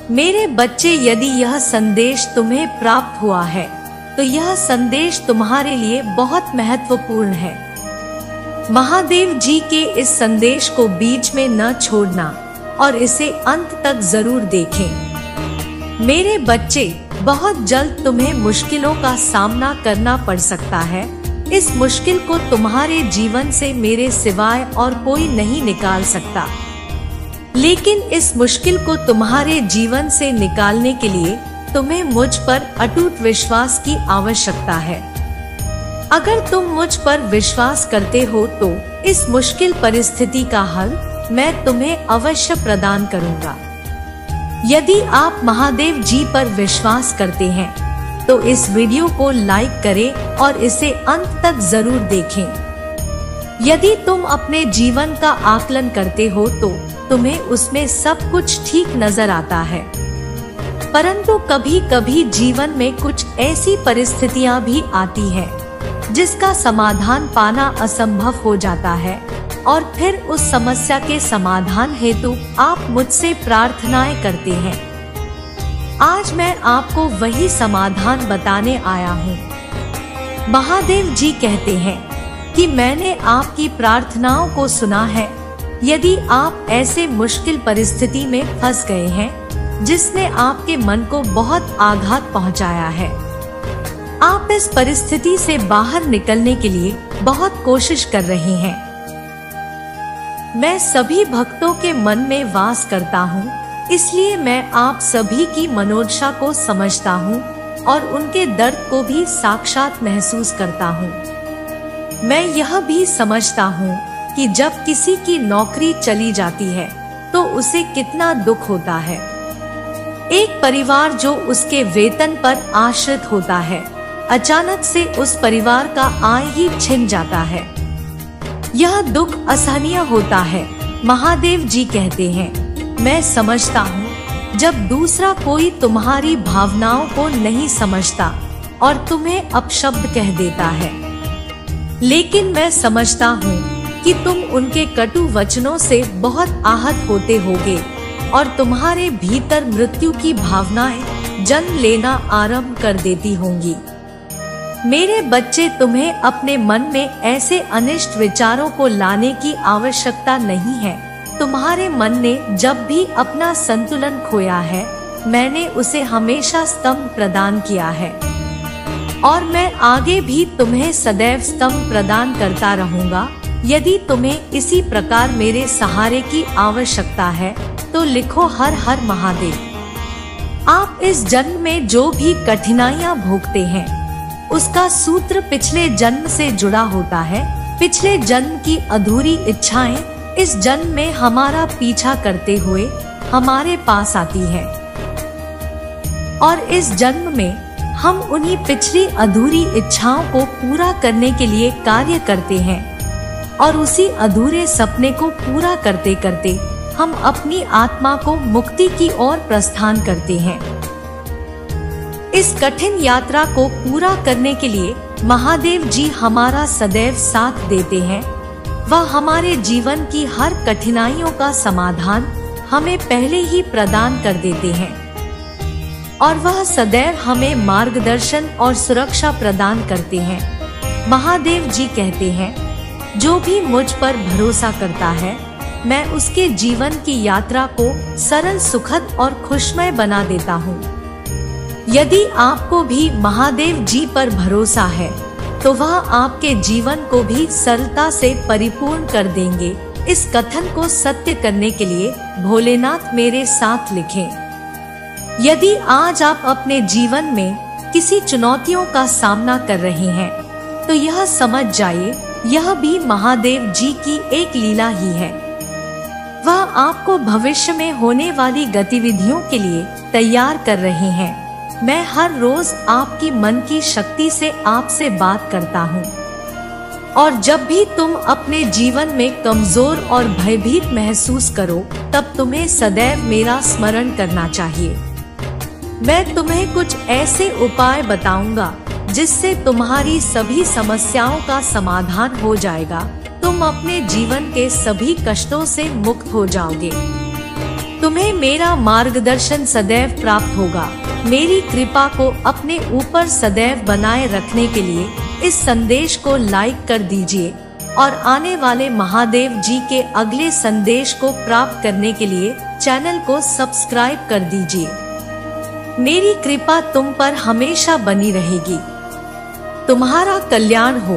मेरे बच्चे, यदि यह संदेश तुम्हें प्राप्त हुआ है तो यह संदेश तुम्हारे लिए बहुत महत्वपूर्ण है। महादेव जी के इस संदेश को बीच में न छोड़ना और इसे अंत तक जरूर देखें। मेरे बच्चे, बहुत जल्द तुम्हें मुश्किलों का सामना करना पड़ सकता है। इस मुश्किल को तुम्हारे जीवन से मेरे सिवाय और कोई नहीं निकाल सकता, लेकिन इस मुश्किल को तुम्हारे जीवन से निकालने के लिए तुम्हें मुझ पर अटूट विश्वास की आवश्यकता है। अगर तुम मुझ पर विश्वास करते हो तो इस मुश्किल परिस्थिति का हल मैं तुम्हें अवश्य प्रदान करूंगा। यदि आप महादेव जी पर विश्वास करते हैं तो इस वीडियो को लाइक करें और इसे अंत तक जरूर देखें। यदि तुम अपने जीवन का आकलन करते हो तो तुम्हें उसमें सब कुछ ठीक नजर आता है, परंतु कभी कभी जीवन में कुछ ऐसी परिस्थितियां भी आती हैं जिसका समाधान पाना असंभव हो जाता है और फिर उस समस्या के समाधान हेतु आप मुझसे प्रार्थनाएं करते हैं। आज मैं आपको वही समाधान बताने आया हूँ। महादेव जी कहते हैं कि मैंने आपकी प्रार्थनाओं को सुना है। यदि आप ऐसे मुश्किल परिस्थिति में फंस गए हैं जिसने आपके मन को बहुत आघात पहुंचाया है, आप इस परिस्थिति से बाहर निकलने के लिए बहुत कोशिश कर रहे हैं। मैं सभी भक्तों के मन में वास करता हूँ, इसलिए मैं आप सभी की मनोदशा को समझता हूँ और उनके दर्द को भी साक्षात महसूस करता हूँ। मैं यह भी समझता हूँ कि जब किसी की नौकरी चली जाती है तो उसे कितना दुख होता है। एक परिवार जो उसके वेतन पर आश्रित होता है, अचानक से उस परिवार का आय ही छिन जाता है। यह दुख असहनीय होता है। महादेव जी कहते हैं, मैं समझता हूँ जब दूसरा कोई तुम्हारी भावनाओं को नहीं समझता और तुम्हें अपशब्द कह देता है, लेकिन मैं समझता हूँ कि तुम उनके कटु वचनों से बहुत आहत होते होगे और तुम्हारे भीतर मृत्यु की भावनाएं जन्म लेना आरंभ कर देती होंगी। मेरे बच्चे, तुम्हें अपने मन में ऐसे अनिष्ट विचारों को लाने की आवश्यकता नहीं है। तुम्हारे मन ने जब भी अपना संतुलन खोया है, मैंने उसे हमेशा स्तंभ प्रदान किया है और मैं आगे भी तुम्हें सदैव स्तंभ प्रदान करता रहूंगा। यदि तुम्हें इसी प्रकार मेरे सहारे की आवश्यकता है तो लिखो हर हर महादेव। आप इस जन्म में जो भी कठिनाइयां भोगते हैं उसका सूत्र पिछले जन्म से जुड़ा होता है। पिछले जन्म की अधूरी इच्छाएं इस जन्म में हमारा पीछा करते हुए हमारे पास आती है और इस जन्म में हम उन्हीं पिछली अधूरी इच्छाओं को पूरा करने के लिए कार्य करते हैं और उसी अधूरे सपने को पूरा करते करते हम अपनी आत्मा को मुक्ति की ओर प्रस्थान करते हैं। इस कठिन यात्रा को पूरा करने के लिए महादेव जी हमारा सदैव साथ देते हैं। वह हमारे जीवन की हर कठिनाइयों का समाधान हमें पहले ही प्रदान कर देते हैं और वह सदैव हमें मार्गदर्शन और सुरक्षा प्रदान करते हैं। महादेव जी कहते हैं, जो भी मुझ पर भरोसा करता है मैं उसके जीवन की यात्रा को सरल, सुखद और खुशमय बना देता हूँ। यदि आपको भी महादेव जी पर भरोसा है तो वह आपके जीवन को भी सरलता से परिपूर्ण कर देंगे। इस कथन को सत्य करने के लिए भोलेनाथ मेरे साथ लिखें। यदि आज आप अपने जीवन में किसी चुनौतियों का सामना कर रहे हैं तो यह समझ जाइए, यह भी महादेव जी की एक लीला ही है। वह आपको भविष्य में होने वाली गतिविधियों के लिए तैयार कर रहे हैं। मैं हर रोज आपकी मन की शक्ति से आपसे बात करता हूँ और जब भी तुम अपने जीवन में कमजोर और भयभीत महसूस करो तब तुम्हें सदैव मेरा स्मरण करना चाहिए। मैं तुम्हें कुछ ऐसे उपाय बताऊंगा जिससे तुम्हारी सभी समस्याओं का समाधान हो जाएगा। तुम अपने जीवन के सभी कष्टों से मुक्त हो जाओगे। तुम्हें मेरा मार्गदर्शन सदैव प्राप्त होगा। मेरी कृपा को अपने ऊपर सदैव बनाए रखने के लिए इस संदेश को लाइक कर दीजिए और आने वाले महादेव जी के अगले संदेश को प्राप्त करने के लिए चैनल को सब्सक्राइब कर दीजिए। मेरी कृपा तुम पर हमेशा बनी रहेगी। तुम्हारा कल्याण हो।